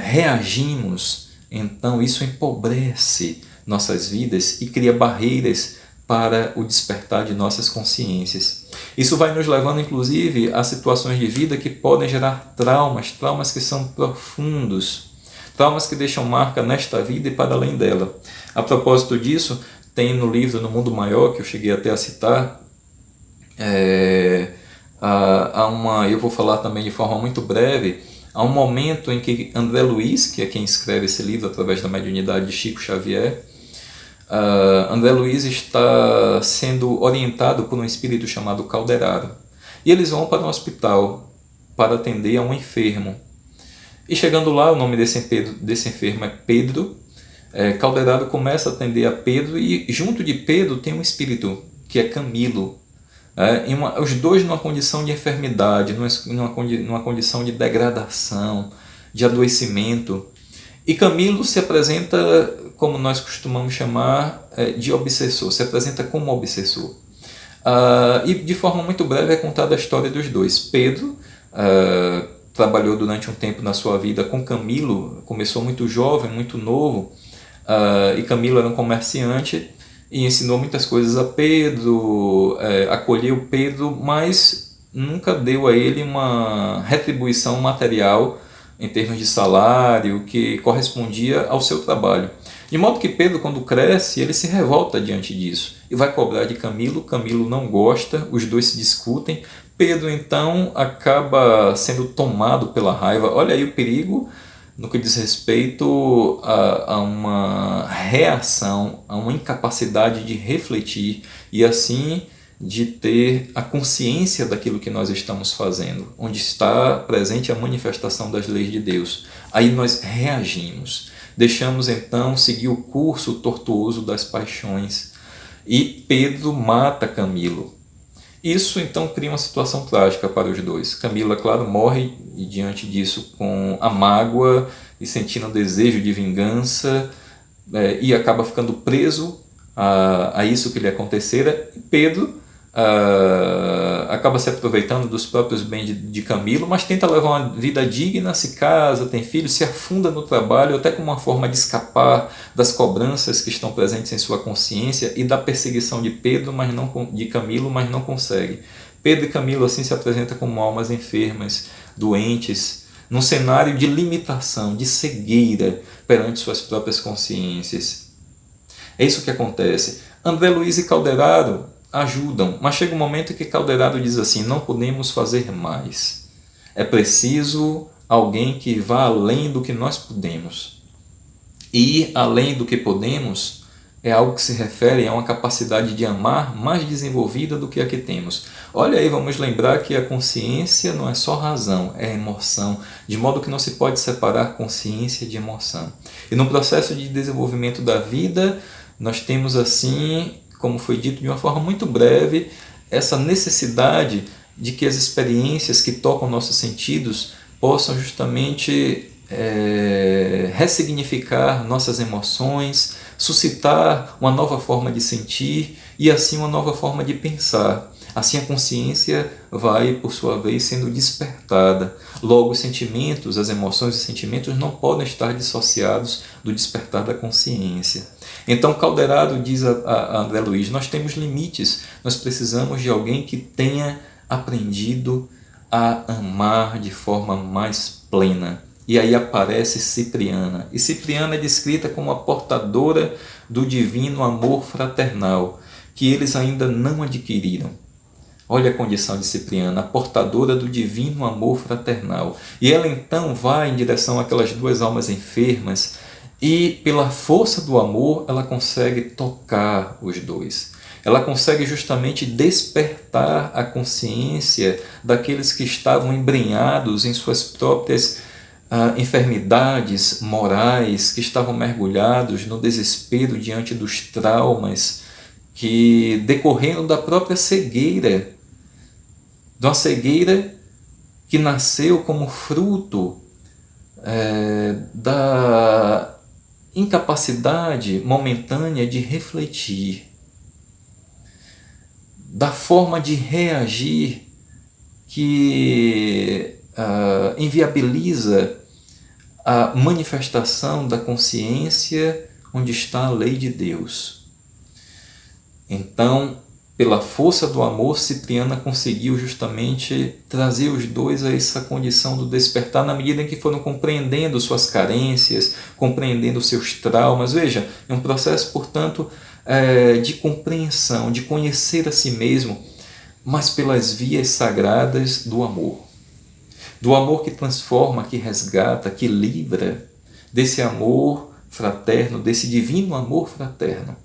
reagimos, então isso empobrece nossas vidas e cria barreiras para o despertar de nossas consciências. Isso vai nos levando, inclusive, a situações de vida que podem gerar traumas que são profundos, traumas que deixam marca nesta vida e para além dela. A propósito disso, tem no livro No Mundo Maior, que eu cheguei até a citar, eu vou falar também de forma muito breve, há um momento em que André Luiz, que é quem escreve esse livro através da mediunidade de Chico Xavier, André Luiz está sendo orientado por um espírito chamado Calderaro. E eles vão para um hospital para atender a um enfermo. E chegando lá, o nome desse enfermo é Pedro. Calderaro começa a atender a Pedro e junto de Pedro tem um espírito, que é Camilo. Os dois numa condição de enfermidade, numa condição de degradação, de adoecimento. E Camilo se apresenta, como nós costumamos chamar, de obsessor, se apresenta como obsessor. E de forma muito breve é contada a história dos dois. Pedro trabalhou durante um tempo na sua vida com Camilo, começou muito jovem, muito novo, e Camilo era um comerciante e ensinou muitas coisas a Pedro, acolheu Pedro, mas nunca deu a ele uma retribuição material em termos de salário que correspondia ao seu trabalho. De modo que Pedro, quando cresce, ele se revolta diante disso e vai cobrar de Camilo. Camilo não gosta, os dois se discutem. Pedro, então, acaba sendo tomado pela raiva. Olha aí o perigo no que diz respeito a uma reação, a uma incapacidade de refletir e assim de ter a consciência daquilo que nós estamos fazendo, onde está presente a manifestação das leis de Deus. Aí nós reagimos, deixamos então seguir o curso tortuoso das paixões e Pedro mata Camilo. Isso então cria uma situação trágica para os dois. Camilo, é claro, morre e diante disso com a mágoa e sentindo um desejo de vingança e acaba ficando preso a isso que lhe acontecera. E Pedro acaba se aproveitando dos próprios bens de Camilo, mas tenta levar uma vida digna, se casa, tem filhos, se afunda no trabalho, até como uma forma de escapar das cobranças que estão presentes em sua consciência e da perseguição de Camilo, mas não consegue. Pedro e Camilo assim se apresentam como almas enfermas, doentes, num cenário de limitação, de cegueira perante suas próprias consciências. É isso que acontece. André Luiz e Calderaro ajudam, mas chega um momento que Calderaro diz assim: não podemos fazer mais. É preciso alguém que vá além do que nós podemos. E além do que podemos é algo que se refere a uma capacidade de amar mais desenvolvida do que a que temos. Olha aí, vamos lembrar que a consciência não é só razão, é emoção, de modo que não se pode separar consciência de emoção. E no processo de desenvolvimento da vida, nós temos assim, como foi dito de uma forma muito breve, essa necessidade de que as experiências que tocam nossos sentidos possam justamente ressignificar nossas emoções, suscitar uma nova forma de sentir e assim uma nova forma de pensar. Assim a consciência vai, por sua vez, sendo despertada. Logo, os sentimentos, as emoções e sentimentos não podem estar dissociados do despertar da consciência. Então, Calderaro diz a André Luiz: nós temos limites, nós precisamos de alguém que tenha aprendido a amar de forma mais plena. E aí aparece Cipriana. E Cipriana é descrita como a portadora do divino amor fraternal, que eles ainda não adquiriram. Olha a condição de Cipriana, a portadora do divino amor fraternal. E ela então vai em direção àquelas duas almas enfermas e pela força do amor ela consegue tocar os dois. Ela consegue justamente despertar a consciência daqueles que estavam embrenhados em suas próprias enfermidades morais, que estavam mergulhados no desespero diante dos traumas que decorreram da própria cegueira, de uma cegueira que nasceu como fruto da incapacidade momentânea de refletir, da forma de reagir que inviabiliza a manifestação da consciência onde está a lei de Deus. Então, pela força do amor, Cipriana conseguiu justamente trazer os dois a essa condição do despertar na medida em que foram compreendendo suas carências, compreendendo seus traumas. Veja, é um processo, portanto, de compreensão, de conhecer a si mesmo, mas pelas vias sagradas do amor. Do amor que transforma, que resgata, que livra, desse amor fraterno, desse divino amor fraterno.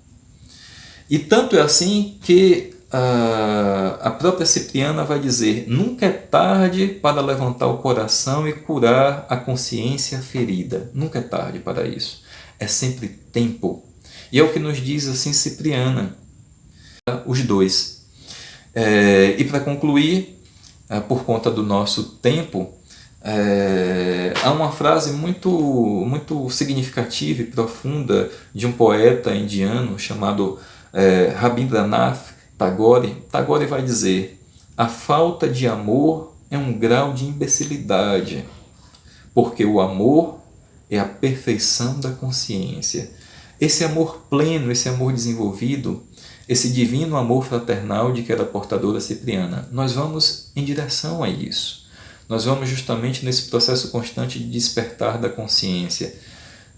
E tanto é assim que a própria Cipriana vai dizer: nunca é tarde para levantar o coração e curar a consciência ferida. Nunca é tarde para isso. É sempre tempo. E é o que nos diz assim Cipriana, os dois. E para concluir, por conta do nosso tempo, há uma frase muito significativa e profunda de um poeta indiano chamado Rabindranath Tagore. Tagore vai dizer: a falta de amor é um grau de imbecilidade, porque o amor é a perfeição da consciência. Esse amor pleno, esse amor desenvolvido, esse divino amor fraternal de que era portadora Cipriana, nós vamos em direção a isso. Nós vamos justamente nesse processo constante de despertar da consciência.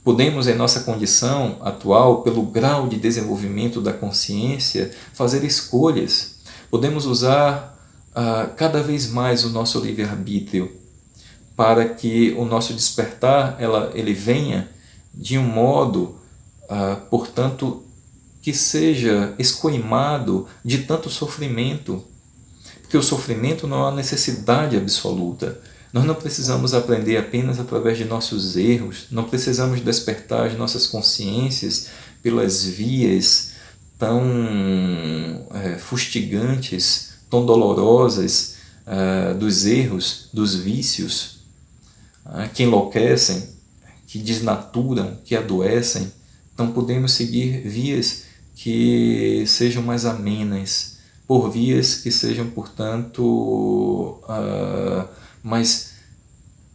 Podemos, em nossa condição atual, pelo grau de desenvolvimento da consciência, fazer escolhas. Podemos usar cada vez mais o nosso livre-arbítrio para que o nosso despertar ele venha de um modo, portanto, que seja escoimado de tanto sofrimento. Porque o sofrimento não é uma necessidade absoluta. Nós não precisamos aprender apenas através de nossos erros, não precisamos despertar as nossas consciências pelas vias tão fustigantes, tão dolorosas dos erros, dos vícios, que enlouquecem, que desnaturam, que adoecem. Então podemos seguir vias que sejam mais amenas, por vias que sejam, portanto, mais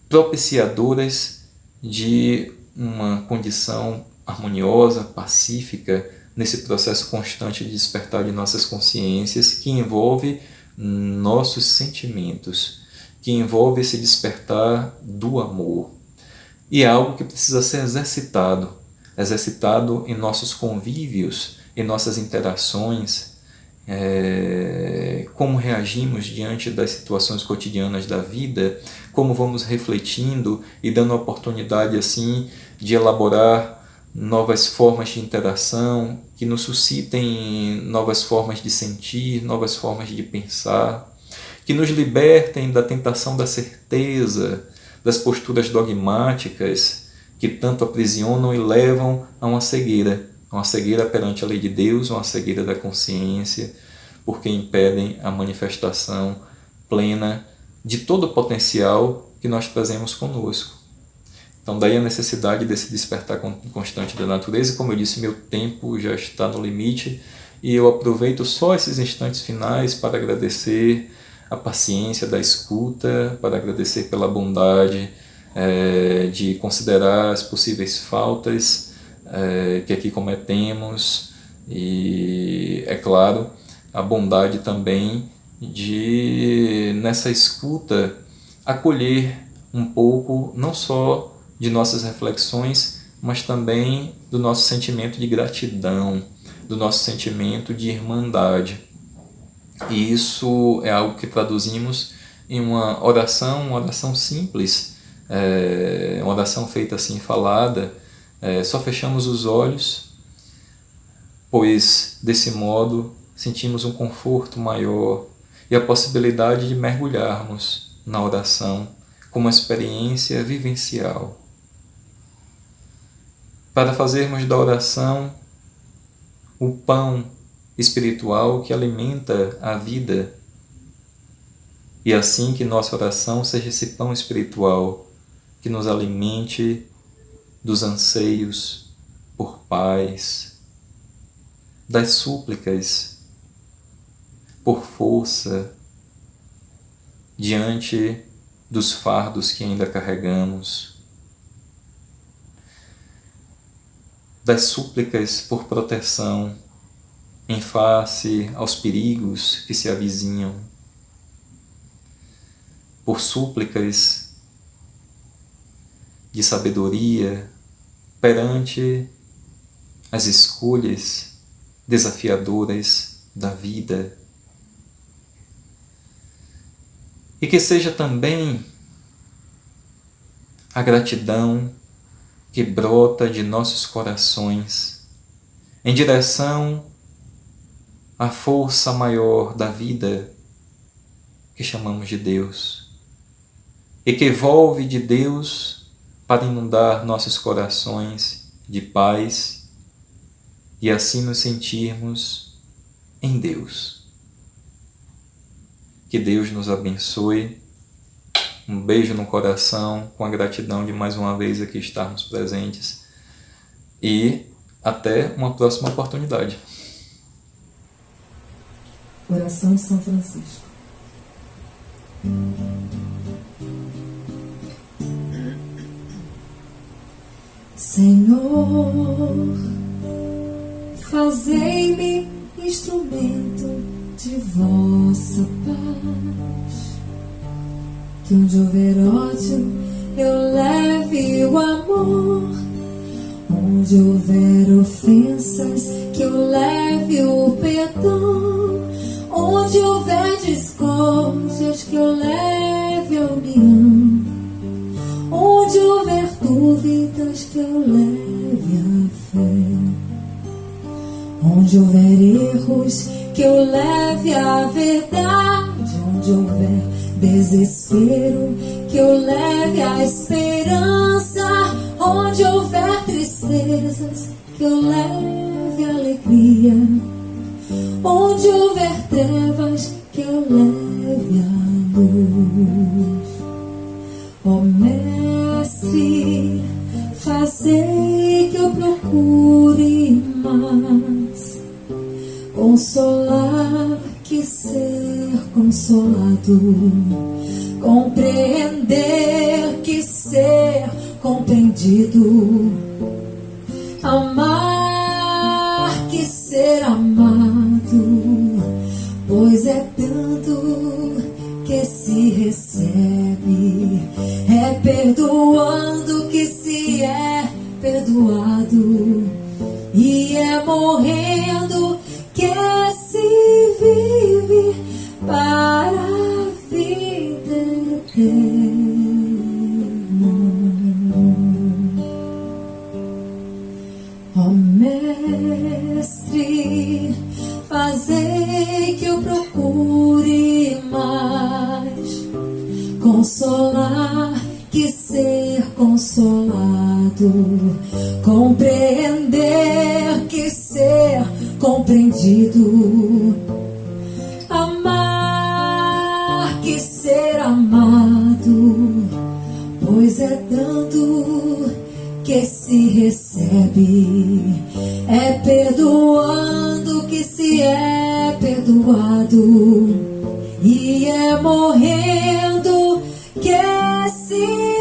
propiciadoras de uma condição harmoniosa, pacífica, nesse processo constante de despertar de nossas consciências, que envolve nossos sentimentos, que envolve esse despertar do amor. E é algo que precisa ser exercitado em nossos convívios, em nossas interações, como reagimos diante das situações cotidianas da vida, como vamos refletindo e dando oportunidade assim de elaborar novas formas de interação que nos suscitem novas formas de sentir, novas formas de pensar, que nos libertem da tentação da certeza, das posturas dogmáticas que tanto aprisionam e levam a uma cegueira perante a lei de Deus, uma cegueira da consciência, porque impedem a manifestação plena de todo o potencial que nós trazemos conosco. Então daí a necessidade desse despertar constante da natureza. E como eu disse, meu tempo já está no limite e eu aproveito só esses instantes finais para agradecer a paciência da escuta, para agradecer pela bondade de considerar as possíveis faltas que aqui cometemos e, é claro, a bondade também de, nessa escuta, acolher um pouco, não só de nossas reflexões, mas também do nosso sentimento de gratidão, do nosso sentimento de irmandade. E isso é algo que traduzimos em uma oração simples, uma oração feita assim, falada. Só fechamos os olhos, pois desse modo sentimos um conforto maior e a possibilidade de mergulharmos na oração como uma experiência vivencial. Para fazermos da oração o pão espiritual que alimenta a vida, e assim que nossa oração seja esse pão espiritual que nos alimente dos anseios por paz, das súplicas por força diante dos fardos que ainda carregamos, das súplicas por proteção em face aos perigos que se avizinham, por súplicas de sabedoria perante as escolhas desafiadoras da vida. E que seja também a gratidão que brota de nossos corações em direção a força maior da vida que chamamos de Deus e que evolve de Deus para inundar nossos corações de paz e assim nos sentirmos em Deus. Que Deus nos abençoe. Um beijo no coração, com a gratidão de mais uma vez aqui estarmos presentes e até uma próxima oportunidade. Oração de São Francisco. Senhor, fazei-me instrumento de vossa paz. Que onde houver ódio, eu leve o amor. Onde houver ofensas, que eu leve o perdão. Onde houver discórdias, que eu leve a união. Onde houver dúvidas, que eu leve a fé. Onde houver erros, que eu leve a verdade. Onde houver desespero, que eu leve a esperança. Onde houver tristezas, que eu leve a alegria. Onde houver trevas, que eu leve a luz. Ó Mestre, fazei que eu procure mais consolar que ser consolado, compreender que ser compreendido, amar que ser amado, pois é dando que se recebe, é perdoando que se é perdoado, e é morrendo que se vive para a vida eterna. Ó Mestre, fazei que eu procure mais consolar que ser consolado, compreender que ser compreendido, amar que ser amado, pois é dando que se recebe, é perdoando que se é perdoado, e é morrendo que se